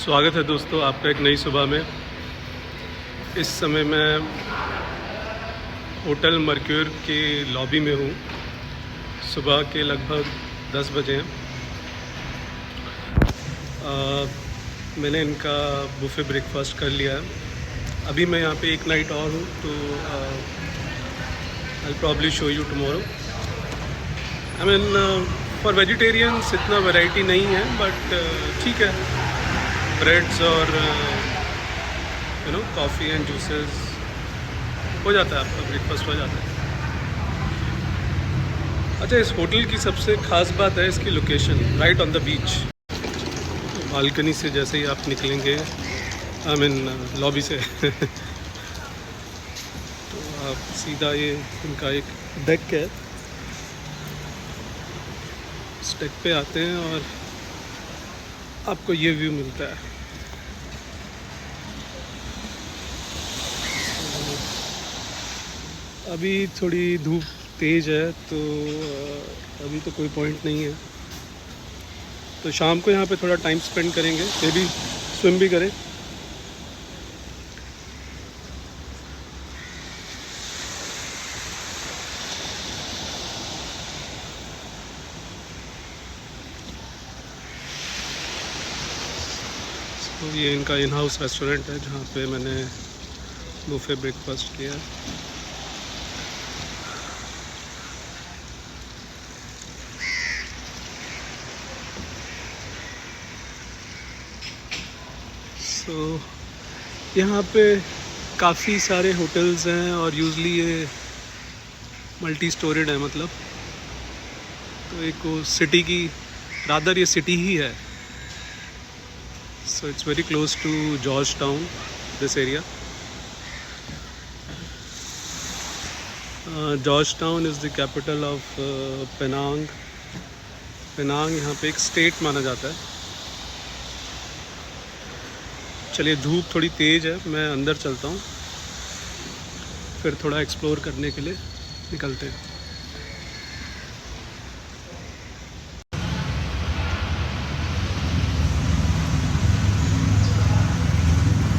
स्वागत है दोस्तों आपका एक नई सुबह में। इस समय मैं होटल मर्क्यूर के लॉबी में हूँ। सुबह के लगभग 10 बजे हैं। मैंने इनका बुफे ब्रेकफास्ट कर लिया है। अभी मैं यहाँ पे एक नाइट और हूँ, तो I probably show you tomorrow. I mean for vegetarians इतना वैरायटी नहीं है, बट ठीक है। ब्रेड्स और कॉफ़ी एंड जूसेस हो जाता है, आपका ब्रेकफास्ट हो जाता है। अच्छा, इस होटल की सबसे ख़ास बात है इसकी location, right on the beach. Balcony से जैसे ही आप निकलेंगे, आई मीन लॉबी से तो आप सीधा ये इनका एक डेक है, इस डेक पे आते हैं और आपको ये व्यू मिलता है। अभी थोड़ी धूप तेज़ है, तो अभी तो कोई पॉइंट नहीं है। तो शाम को यहाँ पे थोड़ा टाइम स्पेंड करेंगे, मे भी स्विम भी करें। तो ये इनका इन हाउस रेस्टोरेंट है, जहाँ पे मैंने बुफे ब्रेकफास्ट किया। तो यहाँ पे काफ़ी सारे होटल्स हैं और यूजली ये मल्टी स्टोरेड है, मतलब तो एक वो सिटी की, रादर ये सिटी ही है। So it's very close to George Town, this area. George Town is the capital of Penang. Penang यहाँ पे एक स्टेट माना जाता है। चलिए, धूप थोड़ी तेज़ है, मैं अंदर चलता हूँ, फिर थोड़ा एक्सप्लोर करने के लिए निकलते हैं।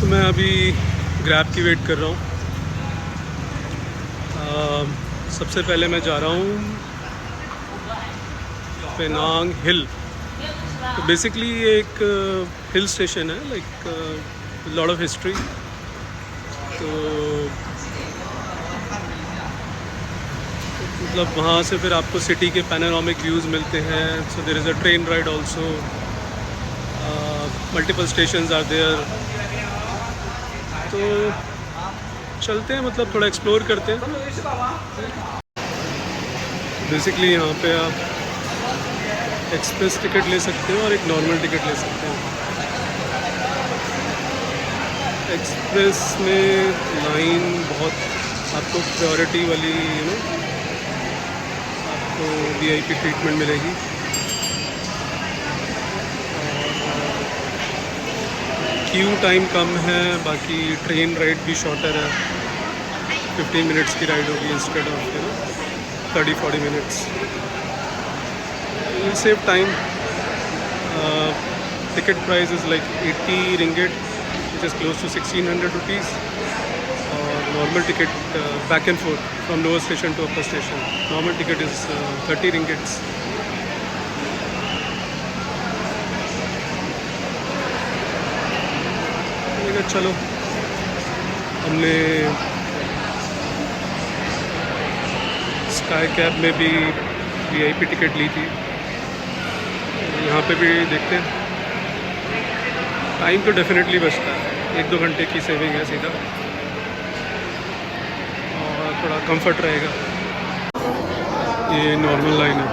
तो मैं अभी ग्रैब की वेट कर रहा हूँ। सबसे पहले मैं जा रहा हूँ पेनांग हिल। तो बेसिकली ये एक हिल स्टेशन है, लाइक लॉट ऑफ हिस्ट्री। तो मतलब वहाँ से फिर आपको सिटी के पैनोरामिक व्यूज़ मिलते हैं। So there is a train ride also, multiple stations are there. तो चलते हैं, मतलब थोड़ा एक्सप्लोर करते हैं। बेसिकली यहाँ पे आप एक्सप्रेस टिकट ले सकते हो और एक नॉर्मल टिकट ले सकते हो। एक्सप्रेस में लाइन बहुत, आपको प्रायोरिटी वाली आपको वीआईपी ट्रीटमेंट मिलेगी। क्यू टाइम कम है, बाकी ट्रेन राइड भी शॉर्टर है। 15 मिनट्स की राइड होगी instead of 30-40 minutes. You'll save time. Ticket price is like 80 ringgit, which is close to 1600 rupees. Normal ticket back and forth from lower station to upper station. Normal ticket is 30 ringgits. चलो, हमने sky cab में भी VIP ticket ली थी। यहाँ पे भी देखते हैं। टाइम तो डेफिनेटली बचता है, 1-2 घंटे की सेविंग है सीधा, और थोड़ा कंफर्ट रहेगा। ये नॉर्मल लाइन है,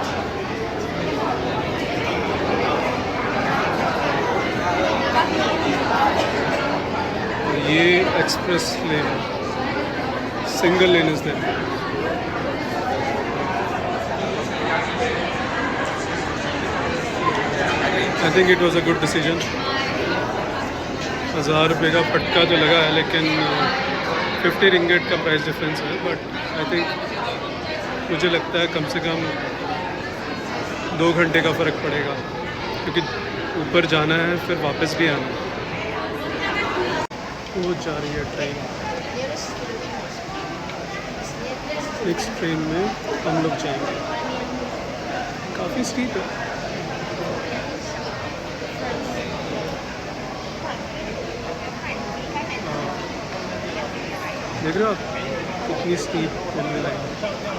और ये एक्सप्रेस लेन है, single lane is there. I think it was a good decision. 1000 रुपये का फटका तो लगा है, लेकिन 50 रिंगेट का प्राइस डिफरेंस है। बट आई थिंक, मुझे लगता है कम से कम 2 घंटे का फ़र्क पड़ेगा, क्योंकि ऊपर जाना है फिर वापस भी आना है। वो जा रही है ट्रेन। नेक्स्ट ट्रेन में हम लोग जाएंगे। काफ़ी स्टीप है। देख रहे हो आप कितनी स्टीप रेलवे लाइन है।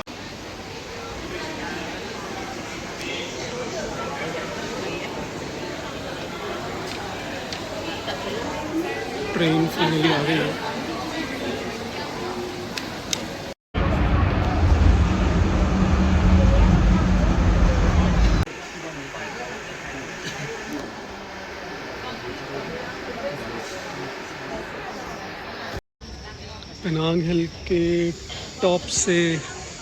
ट्रेन फाइनली आ गई है। पेनांग हिल के टॉप से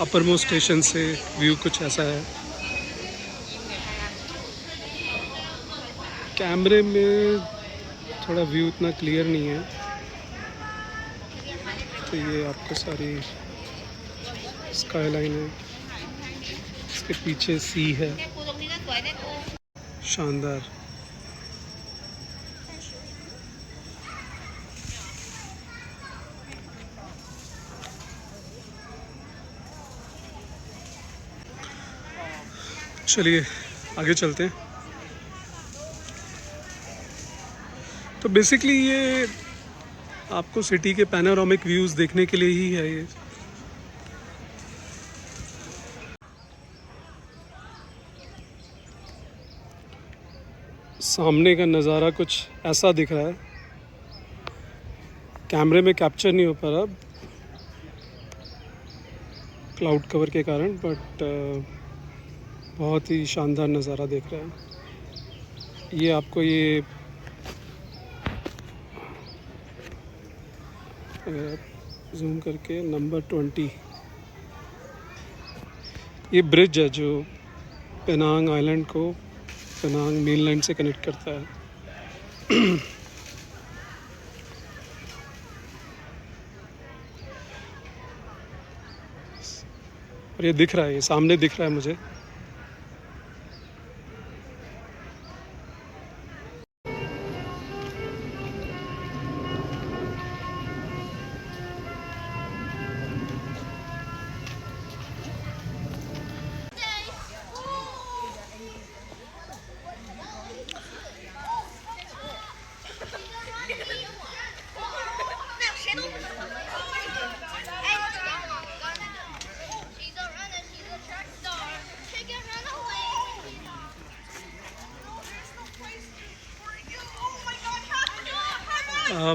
अपर मोस्ट स्टेशन से व्यू कुछ ऐसा है। कैमरे में थोड़ा व्यू इतना क्लियर नहीं है, तो ये आपको सारी स्काई लाइन है, इसके पीछे सी है, शानदार। चलिए आगे चलते हैं। तो बेसिकली ये आपको सिटी के पैनोरामिक व्यूज़ देखने के लिए ही है ये। सामने का नज़ारा कुछ ऐसा दिख रहा है, कैमरे में कैप्चर नहीं हो पा रहा क्लाउड कवर के कारण, बट बहुत ही शानदार नज़ारा देख रहा है ये। आपको ये अगर आप जूम करके नंबर 20, ये ब्रिज है जो पेनांग आइलैंड को पेनांग मेनलैंड से कनेक्ट करता है। और ये दिख रहा है, ये सामने दिख रहा है मुझे।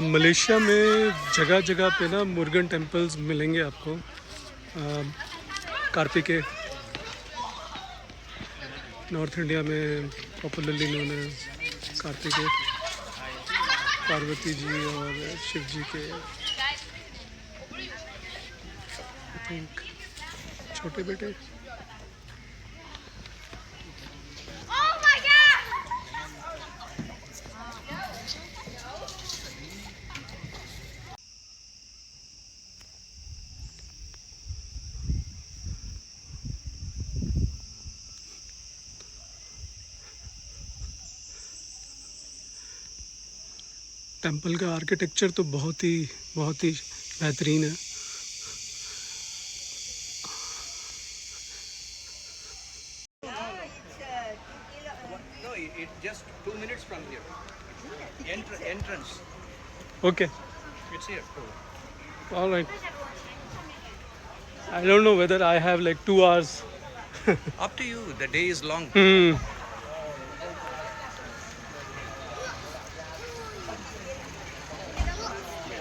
मलेशिया में जगह जगह पे ना मुर्गन टेम्पल्स मिलेंगे आपको। कार्तिकेय नॉर्थ इंडिया में पॉपुलरली नोन है कार्तिकेय, पार्वती जी और शिव जी के आई थिंक छोटे बेटे। टेंपल का आर्किटेक्चर तो बहुत ही बेहतरीन है। Just 2 minutes from here. Entrance. Okay. It's here. All right. I don't know whether I have like 2 hours. Up to you. The day is long.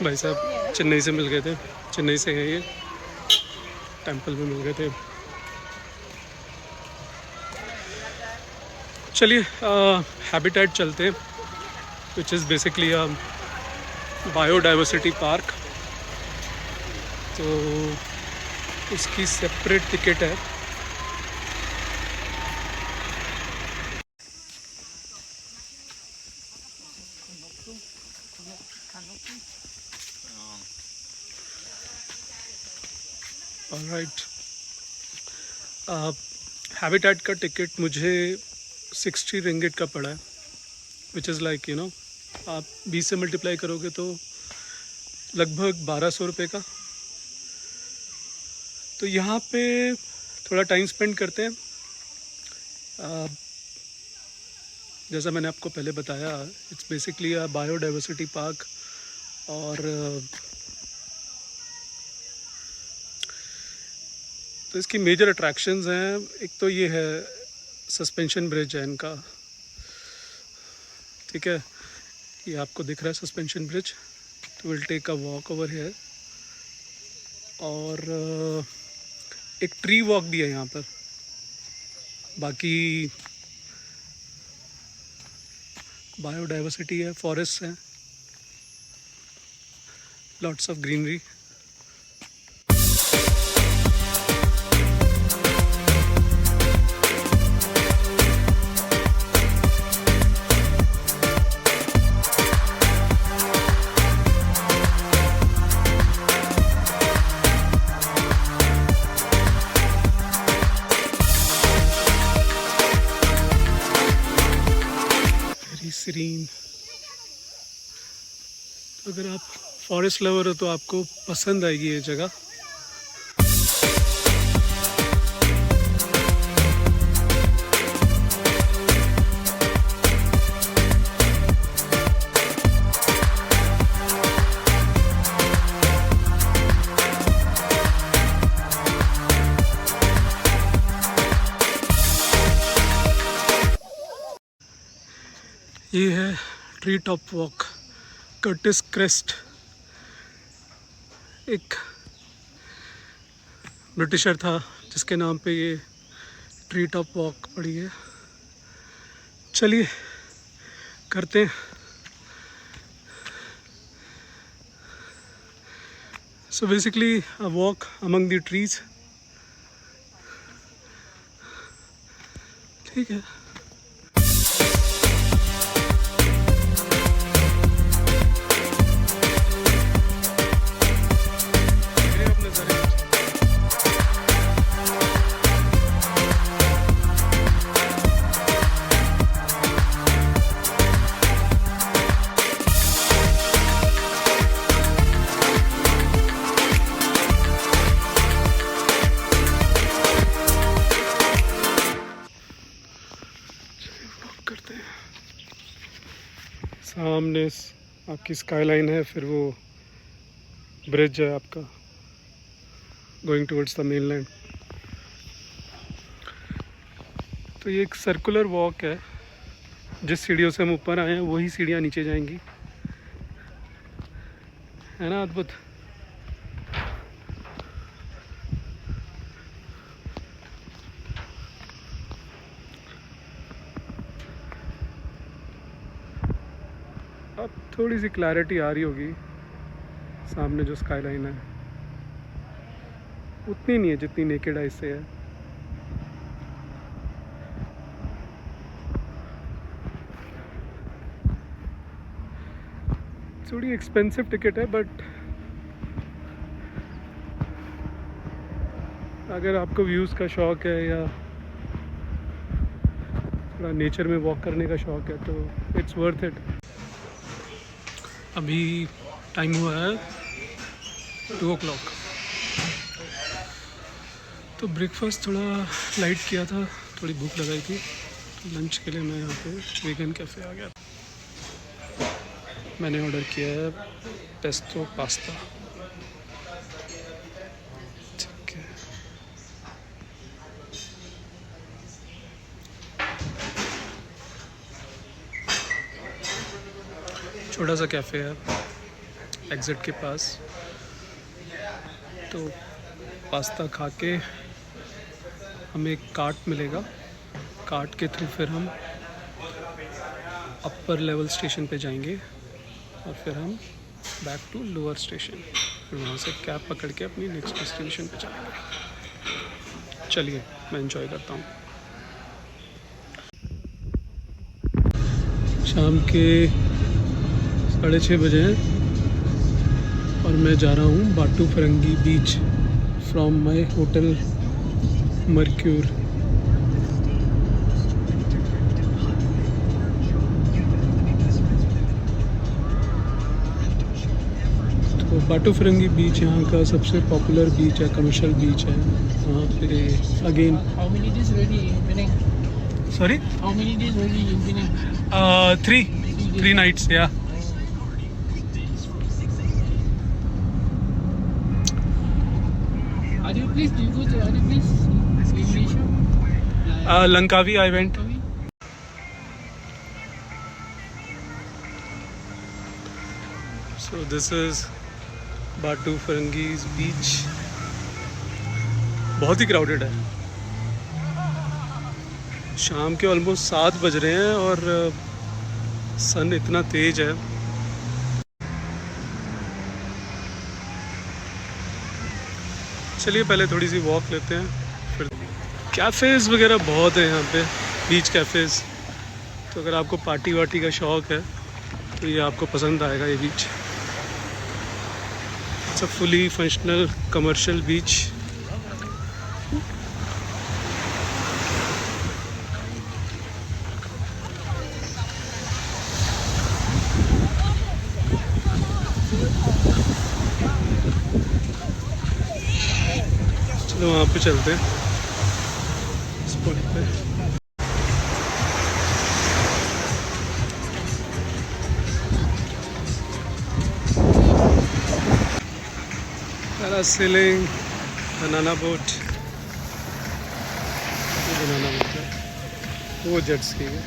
भाई साहब चेन्नई से मिल गए थे, चेन्नई से हैं ये, टेंपल में मिल गए थे। चलिए हैबिटेट चलते हैं, which is basically biodiversity park. तो उसकी सेपरेट टिकट है। ऑलराइट, हैबिटेट का टिकट मुझे 60 रिंगिट का पड़ा है, विच इज़ लाइक आप 20 से मल्टीप्लाई करोगे तो लगभग 1200 रुपये का। तो यहाँ पे थोड़ा टाइम स्पेंड करते हैं। जैसा मैंने आपको पहले बताया, it's basically a biodiversity park. और तो इसकी मेजर अट्रैक्शंस हैं। एक तो ये है सस्पेंशन ब्रिज है इनका, ठीक है, ये आपको दिख रहा है सस्पेंशन ब्रिज। तो will take a walk over here. और एक ट्री वॉक भी है यहाँ पर। बाकी बायोडाइवर्सिटी है, फॉरेस्ट हैं, लॉट्स ऑफ ग्रीनरी। सीरीन। अगर आप फॉरेस्ट लवर हो तो आपको पसंद आएगी ये जगह। ये है tree top walk, Curtis crest. एक ब्रिटिशर था जिसके नाम पे ये ट्री टॉप वॉक पड़ी है। चलिए करते हैं। So basically a walk among the trees, ठीक है। करते हैं। सामने आपकी स्काईलाइन है, फिर वो ब्रिज है आपका गोइंग टुवर्ड्स द मेनलैंड। तो ये एक सर्कुलर वॉक है। जिस सीढ़ियों से हम ऊपर आए हैं वही सीढ़ियाँ नीचे जाएंगी, है ना अद्भुत। अब थोड़ी सी क्लैरिटी आ रही होगी। सामने जो स्काईलाइन है उतनी नहीं है जितनी नेकेड आई से है। थोड़ी एक्सपेंसिव टिकट है, बट अगर आपको व्यूज़ का शौक़ है या थोड़ा नेचर में वॉक करने का शौक़ है तो इट्स वर्थ इट। अभी टाइम हुआ है 2 o'clock। तो ब्रेकफास्ट थोड़ा लाइट किया था, थोड़ी भूख लगाई थी, तो लंच के लिए मैं यहाँ पे वीगन कैफ़े आ गया। मैंने ऑर्डर किया है पेस्टो पास्ता, ठीक है। छोटा सा कैफ़े है एग्ज़िट के पास। तो पास्ता खा के हमें एक कार्ट मिलेगा, कार्ट के थ्रू फिर हम अपर लेवल स्टेशन पे जाएंगे और फिर हम बैक टू लोअर स्टेशन, फिर वहाँ से कैब पकड़ के अपनी नेक्स्ट डेस्टिनेशन पे जाएंगे। चलिए मैं एंजॉय करता हूँ। शाम के 6:30 बजे हैं और मैं जा रहा हूँ बाटू फरंगी बीच फ्रॉम माई होटल मर्क्यूर। तो बाटू फिरंगी बीच यहाँ का सबसे पॉपुलर बीच है, कमर्शियल बीच है। वहाँ पे again How many days already in Penang? Sorry How many days already in Penang? 3 nights या Other place, do you go to other place in Malaysia? Like Langkawi I went. Langkawi? So this is बाटू फिरंगीज बीच। बहुत ही crowded है। शाम के almost 7 बज रहे हैं और सन इतना तेज है। चलिए पहले थोड़ी सी वॉक लेते हैं, फिर कैफ़ेज़ वगैरह बहुत है यहाँ पे, बीच कैफ़ेज़। तो अगर आपको पार्टी वार्टी का शौक़ है तो ये आपको पसंद आएगा ये beach. It's a fully functional commercial beach. चलो वहाँ पे चलते हैं, स्पॉट पे। Parasailing, banana boat, banana boat है, वो जेट स्की है।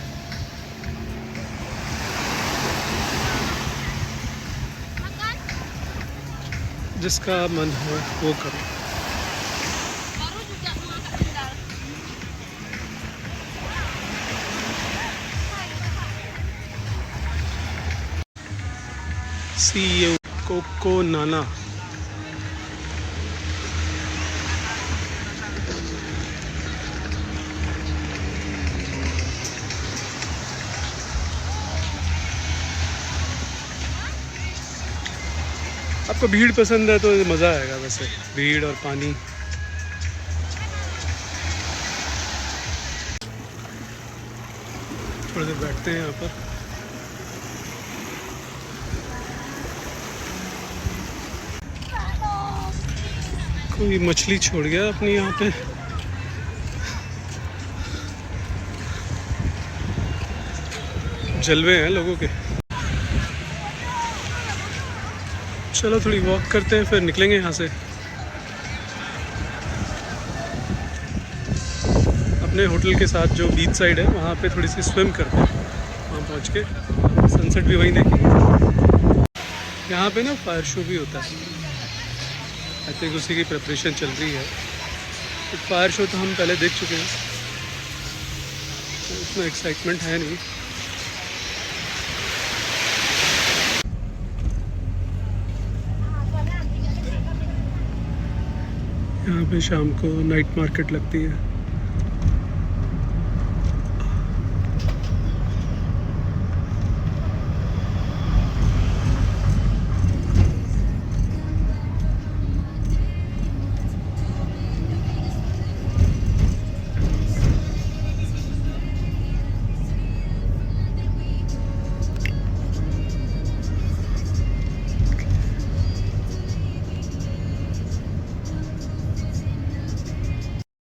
जिसका मन हो वो करो। CEO कोको नाना। आपको भीड़ पसंद है तो मज़ा आएगा, वैसे भीड़ और पानी। थोड़ी देर बैठते हैं यहाँ पर। कोई मछली छोड़ गया अपनी यहाँ पे। जलवे हैं लोगों के। चलो थोड़ी वॉक करते हैं, फिर निकलेंगे यहाँ से। अपने होटल के साथ जो बीच साइड है वहाँ पे थोड़ी सी स्विम करते हैं, वहाँ पहुँच के सनसेट भी वहीं देखेंगे। यहाँ पे ना फायर शो भी होता है, आई थिंक उसी की प्रिपरेशन चल रही है। तो फायर शो तो हम पहले देख चुके हैं, तो इतना एक्साइटमेंट है नहीं। यहाँ पे शाम को नाइट मार्केट लगती है।